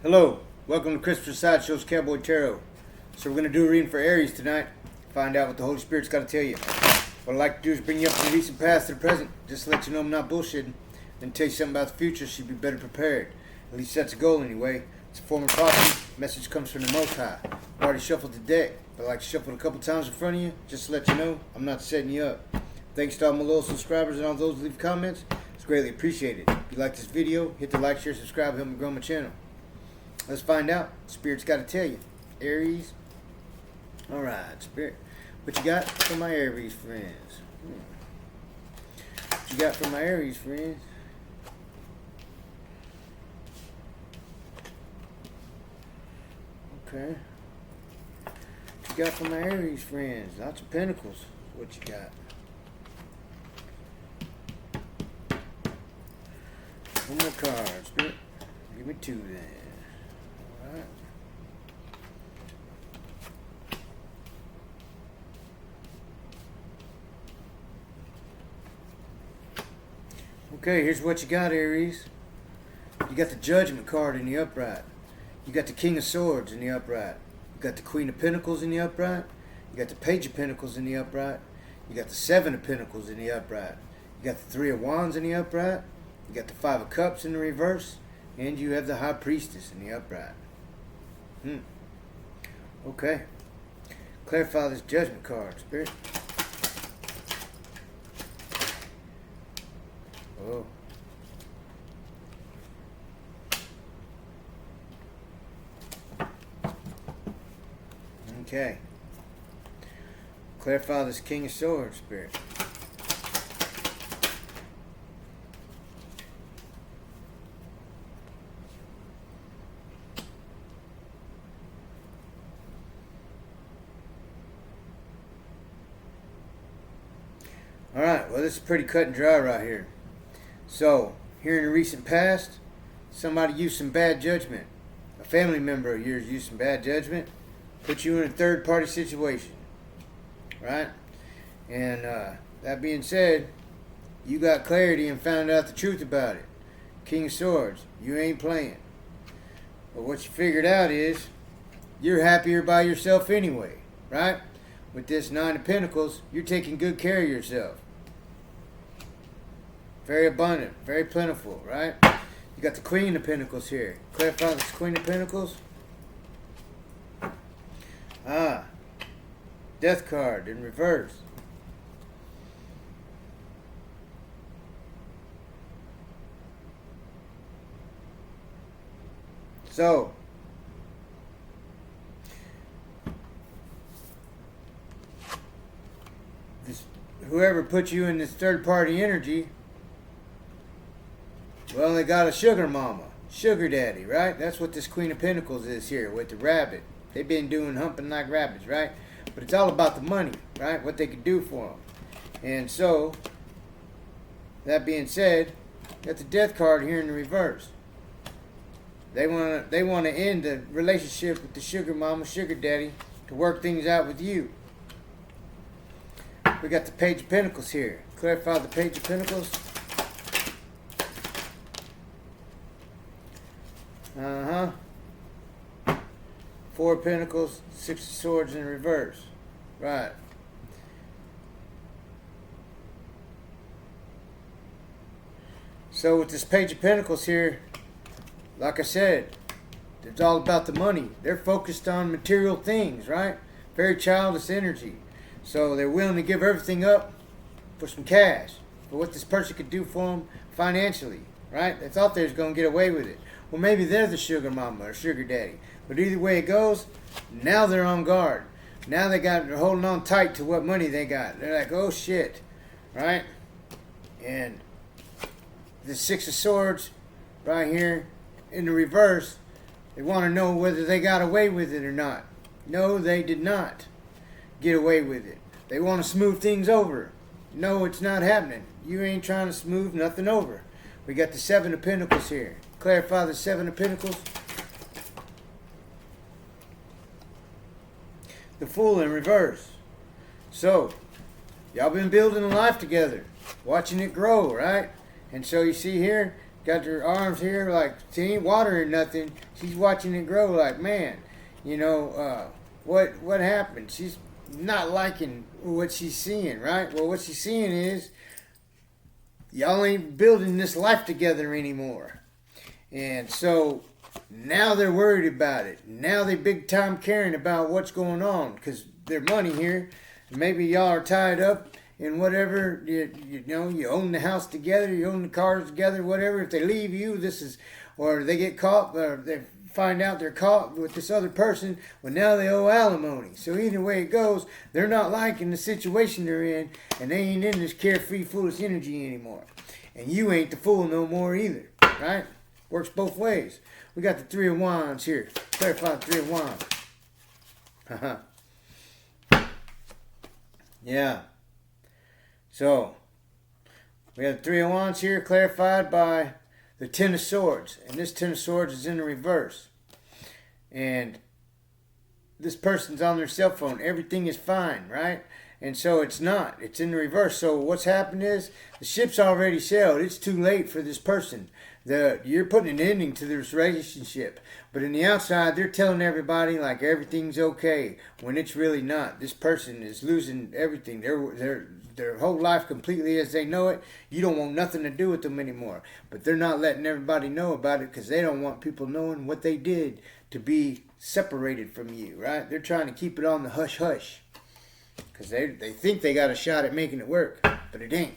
Hello, welcome to Christopher Sideshow's Cowboy Tarot. So we're going to do a reading for Aries tonight. Find out what the Holy Spirit's got to tell you. What I'd like to do is bring you up from the recent past to the present, just to let you know I'm not bullshitting. Then tell you something about the future so you'll be better prepared. At least that's a goal anyway. It's a form of prophecy. Message comes from the Most High. I've already shuffled the deck, but I like to shuffle it a couple times in front of you, just to let you know I'm not setting you up. Thanks to all my loyal subscribers and all those who leave comments. It's greatly appreciated. If you like this video, hit the like, share, subscribe, help me grow my channel. Let's find out. Spirit's got to tell you. Aries. Alright, Spirit. What you got for my Aries friends? What you got for my Aries friends? Okay. What you got for my Aries friends? Lots of pentacles. What you got? One more card, Spirit. Give me two then. Alright. Okay, here's what you got, Aries. You got the Judgment card in the upright. You got the King of Swords in the upright. You got the Queen of Pentacles in the upright. You got the Page of Pentacles in the upright. You got the Seven of Pentacles in the upright. You got the Three of Wands in the upright. You got the Five of Cups in the reverse. And you have the High Priestess in the upright. Okay. Clarify this Judgment card, Spirit. Oh. Okay. Clarify this King of Swords, Spirit. Alright, well this is pretty cut and dry right here. So, here in the recent past, somebody used some bad judgment. A family member of yours used some bad judgment, put you in a third party situation. Right? And that being said, you got clarity and found out the truth about it. King of Swords, you ain't playing. But what you figured out is, you're happier by yourself anyway. Right? With this Nine of Pentacles, you're taking good care of yourself. Very abundant, very plentiful, right? You got the Queen of Pentacles here. Clarify this Queen of Pentacles. Death card in reverse. So, whoever put you in this third party energy, well, they got a sugar mama, sugar daddy, right? That's what this Queen of Pentacles is here with the rabbit. They've been doing humping like rabbits, right? But it's all about the money, right? What they could do for them. And so, that being said, got the Death card here in the reverse. They want to end the relationship with the sugar mama, sugar daddy, to work things out with you. We got the Page of Pentacles here. Clarify the Page of Pentacles. Four of Pentacles, Six of Swords in reverse. Right. So with this Page of Pentacles here, like I said, it's all about the money. They're focused on material things, right? Very childish energy. So they're willing to give everything up for some cash, for what this person could do for them financially, right? They thought they was going to get away with it. Well, maybe they're the sugar mama or sugar daddy. But either way it goes, now they're on guard. Now they're holding on tight to what money they got. They're like, oh shit, right? And the Six of Swords right here in the reverse, they want to know whether they got away with it or not. No, they did not get away with it. They want to smooth things over. No, it's not happening. You ain't trying to smooth nothing over. We got the Seven of Pentacles here. Clarify the Seven of Pentacles. The Fool in reverse. So, y'all been building a life together. Watching it grow, right? And so you see here, got her arms here like she ain't watering nothing. She's watching it grow like, man, what happened? She's not liking what she's seeing, right? Well, what she's seeing is y'all ain't building this life together anymore. And so now they're worried about it. Now they big time caring about what's going on because their money here. Maybe y'all are tied up in whatever, you own the house together, you own the cars together, whatever. If they leave you, or they get caught, or they find out they're caught with this other person, well, now they owe alimony. So either way it goes, they're not liking the situation they're in, and they ain't in this carefree, foolish energy anymore. And you ain't the fool no more either, right? Works both ways. We got the Three of Wands here. Clarify the Three of Wands. Yeah. So, we have the Three of Wands here clarified by the Ten of Swords. And this Ten of Swords is in the reverse. And this person's on their cell phone. Everything is fine, right? And so it's not. It's in the reverse. So what's happened is the ship's already sailed. It's too late for this person. You're putting an ending to this relationship. But in the outside, they're telling everybody like everything's okay when it's really not. This person is losing everything. Their whole life completely as they know it. You don't want nothing to do with them anymore. But they're not letting everybody know about it because they don't want people knowing what they did to be separated from you, right? They're trying to keep it on the hush-hush because they think they got a shot at making it work, but it ain't.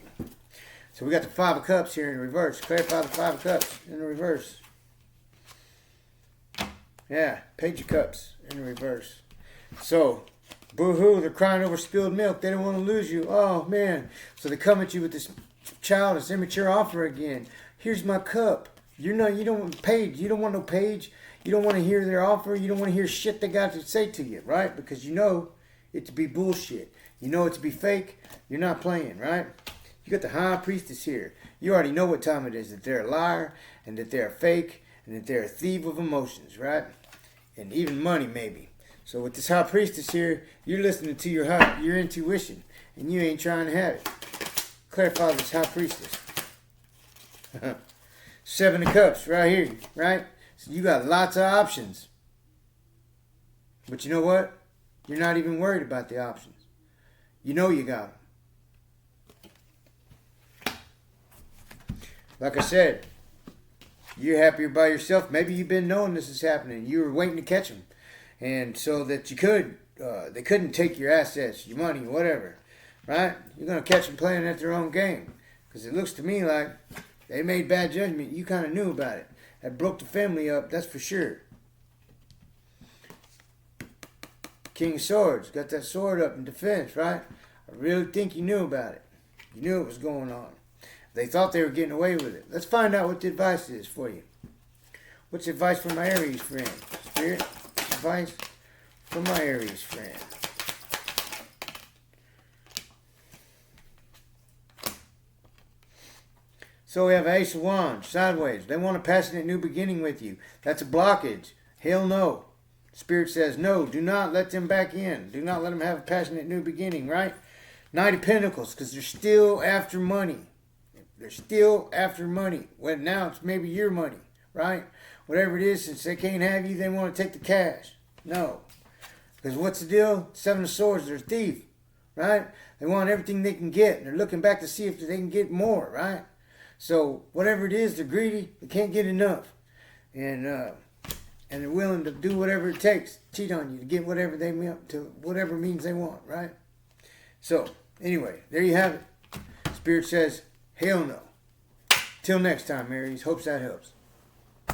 So we got the Five of Cups here in reverse. Clarify the Five of Cups in the reverse. Yeah, Page of Cups in the reverse. So, boo-hoo, they're crying over spilled milk. They don't want to lose you. Oh, man. So they come at you with this childish, immature offer again. Here's my cup. You don't want Page. You don't want no Page. You don't want to hear their offer. You don't want to hear shit they got to say to you, right? Because you know it to be bullshit. You know it to be fake. You're not playing, right? You got the High Priestess here. You already know what time it is, that they're a liar and that they're fake and that they're a thief of emotions, right? And even money, maybe. So with this High Priestess here, you're listening to your intuition and you ain't trying to have it. Clarify this High Priestess. Seven of Cups right here, right? So you got lots of options. But you know what? You're not even worried about the options. You know you got them. Like I said, you're happier by yourself. Maybe you've been knowing this is happening. You were waiting to catch them. And so that they couldn't take your assets, your money, whatever. Right? You're going to catch them playing at their own game. Because it looks to me like they made bad judgment. You kind of knew about it. That broke the family up, that's for sure. King of Swords, got that sword up in defense, right? I really think you knew about it. You knew it was going on. They thought they were getting away with it. Let's find out what the advice is for you. What's the advice from my Aries friend? Spirit, advice from my Aries friend. So we have Ace of Wands, sideways. They want a passionate new beginning with you. That's a blockage. Hell no. Spirit says, no, do not let them back in. Do not let them have a passionate new beginning, right? Knight of Pentacles, because they're still after money. They're still after money. Well, now it's maybe your money, right? Whatever it is, since they can't have you, they want to take the cash. No. Because what's the deal? Seven of Swords, they're a thief, right? They want everything they can get. And they're looking back to see if they can get more, right? So whatever it is, they're greedy. They can't get enough. And they're willing to do whatever it takes, cheat on you to get whatever they want, to whatever means they want, right? So, anyway, there you have it. Spirit says, hell no. Till next time, Aries. Hopes that helps.